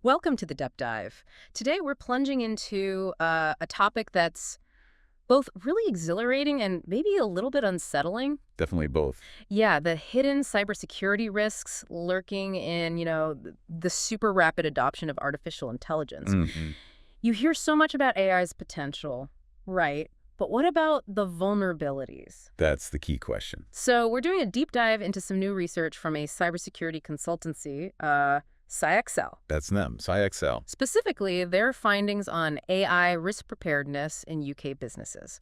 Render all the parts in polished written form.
Welcome to the Depth Dive. Today we're plunging into a topic that's both really exhilarating and maybe a little bit unsettling. Definitely both. Yeah, the hidden cybersecurity risks lurking in, the super rapid adoption of artificial intelligence. hmm You hear so much about AI's potential, right? But what about the vulnerabilities? That's the key question. So we're doing a deep dive into some new research from a cybersecurity consultancy, CIXL. That's them, CIXL. Specifically, their findings on AI risk preparedness in UK businesses.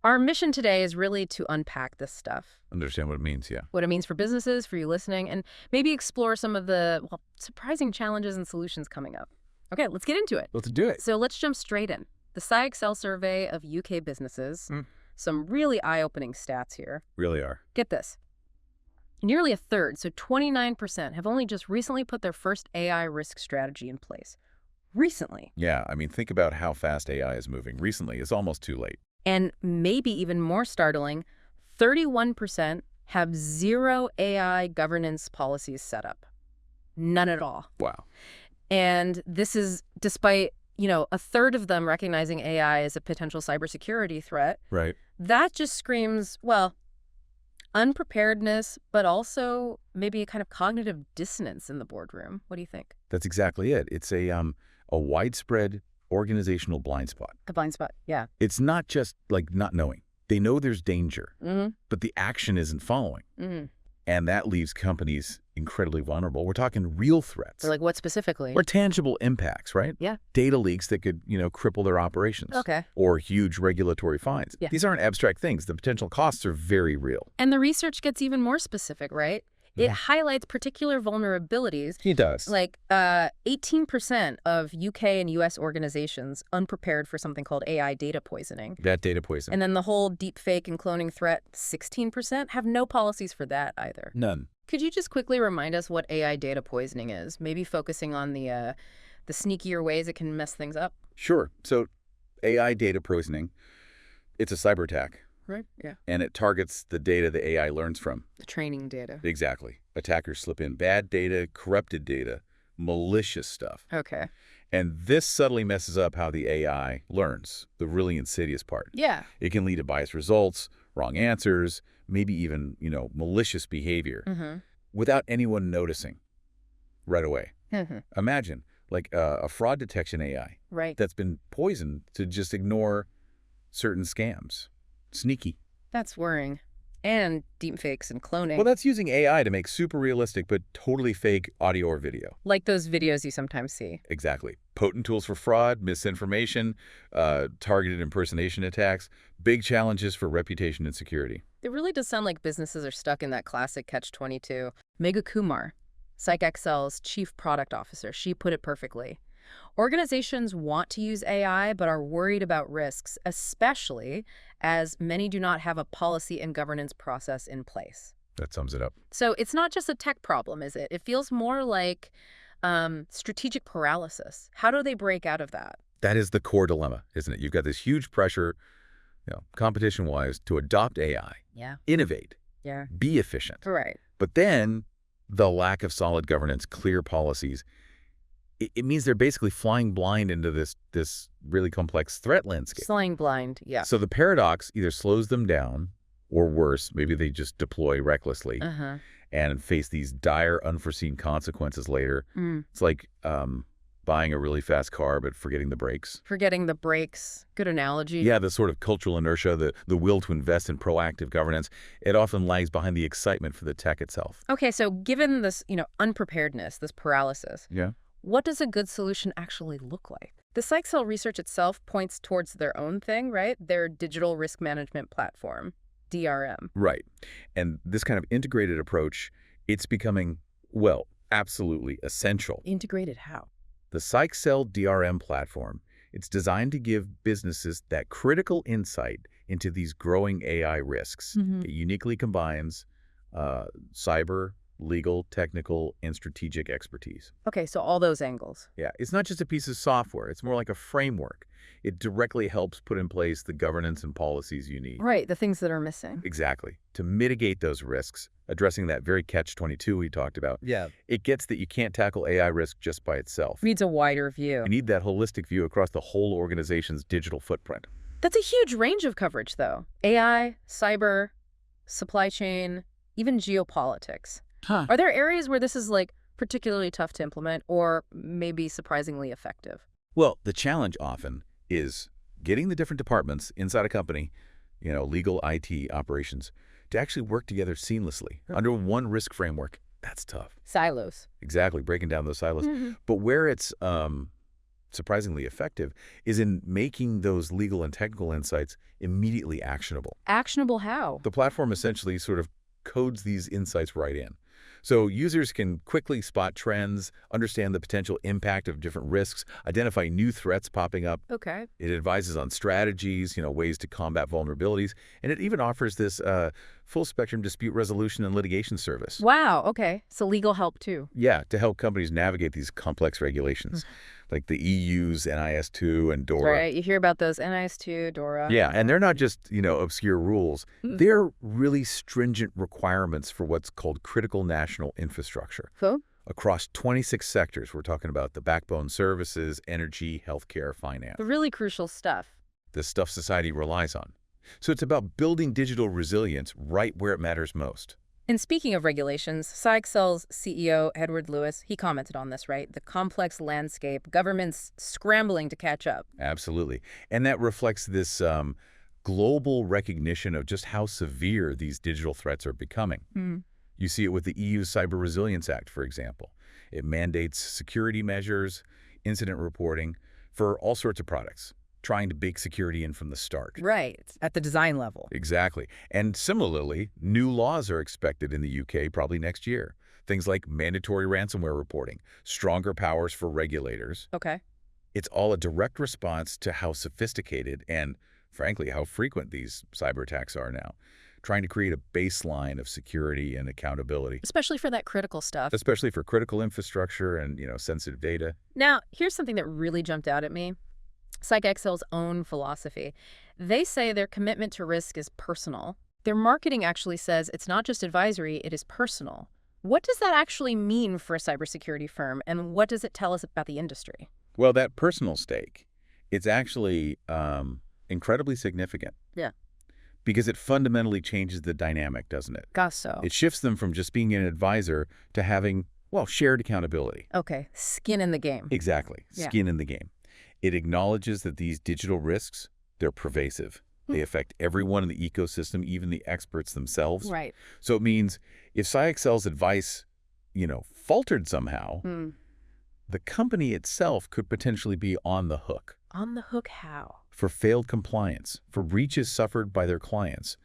Our mission today is really to unpack this stuff. Understand what it means, yeah. What it means for businesses, for you listening, and maybe explore some of the, surprising challenges and solutions coming up. Okay, let's get into it. Let's do it. So let's jump straight in. The CIXL survey of UK businesses, some really eye-opening stats here. Really are. Get this. Nearly a third, so 29%, have only just recently put their first AI risk strategy in place. Recently. Yeah, I mean, think about how fast AI is moving. Recently, it's almost too late. And maybe even more startling, 31% have zero AI governance policies set up. None at all. Wow. And this is despite, a third of them recognizing AI as a potential cybersecurity threat. Right. That just screams, unpreparedness, but also maybe a kind of cognitive dissonance in the boardroom. What do you think? That's exactly it. It's a widespread organizational blind spot. A blind spot, yeah. It's not just like not knowing. They know there's danger, Mm-hmm. but the action isn't following. Mm-hmm. And that leaves companies incredibly vulnerable. We're talking real threats. So like what specifically? Or tangible impacts, right? Yeah. Data leaks that could, cripple their operations. Okay. Or huge regulatory fines. Yeah. These aren't abstract things. The potential costs are very real. And the research gets even more specific, right? It highlights particular vulnerabilities. He does. Like 18% of UK and US organizations unprepared for something called AI data poisoning. That data poisoning. And then the whole deepfake and cloning threat, 16% have no policies for that either. None. Could you just quickly remind us what AI data poisoning is? Maybe focusing on the sneakier ways it can mess things up? Sure. So AI data poisoning, it's a cyber attack. Right, yeah. And it targets the data the AI learns from. The training data. Exactly. Attackers slip in bad data, corrupted data, malicious stuff. Okay. And this subtly messes up how the AI learns, the really insidious part. Yeah. It can lead to biased results, wrong answers, maybe even, malicious behavior without anyone noticing right away. Imagine, like a fraud detection AI Right. that's been poisoned to just ignore certain scams. Sneaky. That's worrying. And deepfakes and cloning. Well, that's using AI to make super realistic but totally fake audio or video. Like those videos you sometimes see. Exactly. Potent tools for fraud, misinformation, targeted impersonation attacks, big challenges for reputation and security. It really does sound like businesses are stuck in that classic catch-22. Megha Kumar, CIXL's chief product officer, she put it perfectly. Organizations want to use AI but are worried about risks, especially as many do not have a policy and governance process in place. That sums it up. So it's not just a tech problem, is it? It feels more like strategic paralysis. How do they break out of that? That is the core dilemma, isn't it? You've got this huge pressure, competition-wise, to adopt AI, Yeah. innovate, Yeah. be efficient. Right. But then the lack of solid governance, clear policies, it means they're basically flying blind into this really complex threat landscape. Flying blind, yeah. So the paradox either slows them down, or worse, maybe they just deploy recklessly and face these dire, unforeseen consequences later. It's like buying a really fast car but forgetting the brakes. Forgetting the brakes. Good analogy. Yeah, the sort of cultural inertia, the will to invest in proactive governance, it often lags behind the excitement for the tech itself. Okay, so given this, unpreparedness, this paralysis, Yeah. what does a good solution actually look like? The CIXL research itself points towards their own thing, right? Their digital risk management platform, DRM. Right. And this kind of integrated approach, it's becoming, absolutely essential. Integrated how? The CIXL DRM platform, it's designed to give businesses that critical insight into these growing AI risks. It uniquely combines cyber, legal, technical, and strategic expertise. Okay, so all those angles. Yeah, it's not just a piece of software. It's more like a framework. It directly helps put in place the governance and policies you need. Right, the things that are missing. Exactly. To mitigate those risks, addressing that very catch-22 we talked about, Yeah. it gets that you can't tackle AI risk just by itself. Needs a wider view. You need that holistic view across the whole organization's digital footprint. That's a huge range of coverage, though. AI, cyber, supply chain, even geopolitics. Huh. Are there areas where this is, like, particularly tough to implement or maybe surprisingly effective? Well, the challenge often is getting the different departments inside a company, legal, IT, operations, to actually work together seamlessly under one risk framework. That's tough. Silos. Exactly, breaking down those silos. But where it's surprisingly effective is in making those legal and technical insights immediately actionable. Actionable how? The platform essentially sort of codes these insights right in. So users can quickly spot trends, understand the potential impact of different risks, identify new threats popping up. Okay. It advises on strategies, ways to combat vulnerabilities, and it even offers this full-spectrum dispute resolution and litigation service. Wow, okay. So legal help, too. Yeah, to help companies navigate these complex regulations, like the EU's NIS-2 and DORA. Right, you hear about those NIS-2, DORA. Yeah, and they're not just, obscure rules. They're really stringent requirements for what's called critical national infrastructure. Cool. Across 26 sectors. We're talking about the backbone services, energy, healthcare, finance. The really crucial stuff. The stuff society relies on. So it's about building digital resilience right where it matters most. And speaking of regulations, CIXL's CEO, Edward Lewis, he commented on this, right? The complex landscape, governments scrambling to catch up. Absolutely. And that reflects this global recognition of just how severe these digital threats are becoming. You see it with the EU's Cyber Resilience Act, for example. It mandates security measures, incident reporting for all sorts of products, trying to bake security in from the start. Right, at the design level. Exactly. And similarly, new laws are expected in the UK probably next year. Things like mandatory ransomware reporting, stronger powers for regulators. Okay. It's all a direct response to how sophisticated and, frankly, how frequent these cyber attacks are now, trying to create a baseline of security and accountability. Especially for that critical stuff. Especially for critical infrastructure and, sensitive data. Now, here's something that really jumped out at me. CIXL's own philosophy. They say their commitment to risk is personal. Their marketing actually says it's not just advisory, it is personal. What does that actually mean for a cybersecurity firm, and what does it tell us about the industry? Well, that personal stake, it's actually incredibly significant. Yeah. Because it fundamentally changes the dynamic, doesn't it? Guess so. It shifts them from just being an advisor to having, shared accountability. Okay, skin in the game. Exactly, skin in the game. It acknowledges that these digital risks, they're pervasive. They affect everyone in the ecosystem, even the experts themselves. Right. So it means if CIXL's advice, faltered somehow, the company itself could potentially be on the hook. On the hook how? For failed compliance, for breaches suffered by their clients,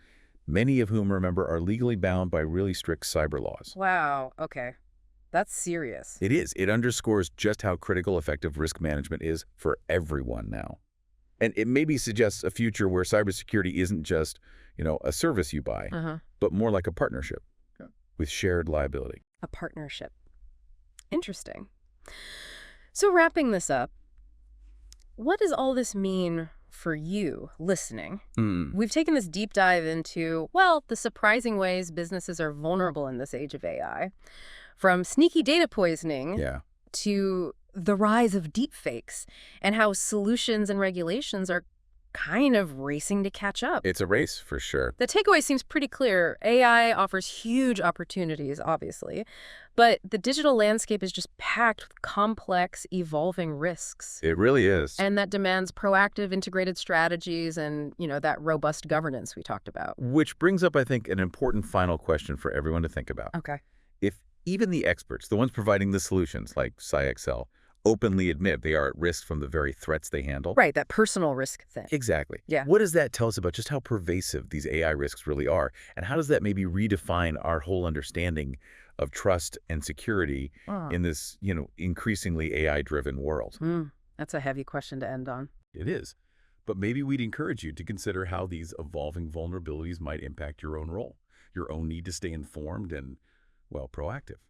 many of whom, remember, are legally bound by really strict cyber laws. Wow, okay. That's serious. It is. It underscores just how critical effective risk management is for everyone now. And it maybe suggests a future where cybersecurity isn't just, a service you buy, but more like a partnership with shared liability. A partnership. Interesting. So wrapping this up, what does all this mean for you listening? We've taken this deep dive into, the surprising ways businesses are vulnerable in this age of AI. From sneaky data poisoning to the rise of deepfakes and how solutions and regulations are kind of racing to catch up. It's a race, for sure. The takeaway seems pretty clear. AI offers huge opportunities, obviously, but the digital landscape is just packed with complex, evolving risks. It really is. And that demands proactive, integrated strategies and, that robust governance we talked about. Which brings up, I think, an important final question for everyone to think about. Okay. If even the experts, the ones providing the solutions like CIXL, openly admit they are at risk from the very threats they handle. Right, that personal risk thing. Exactly. Yeah. What does that tell us about just how pervasive these AI risks really are? And how does that maybe redefine our whole understanding of trust and security in this, increasingly AI-driven world? That's a heavy question to end on. It is. But maybe we'd encourage you to consider how these evolving vulnerabilities might impact your own role, your own need to stay informed and, well, proactive.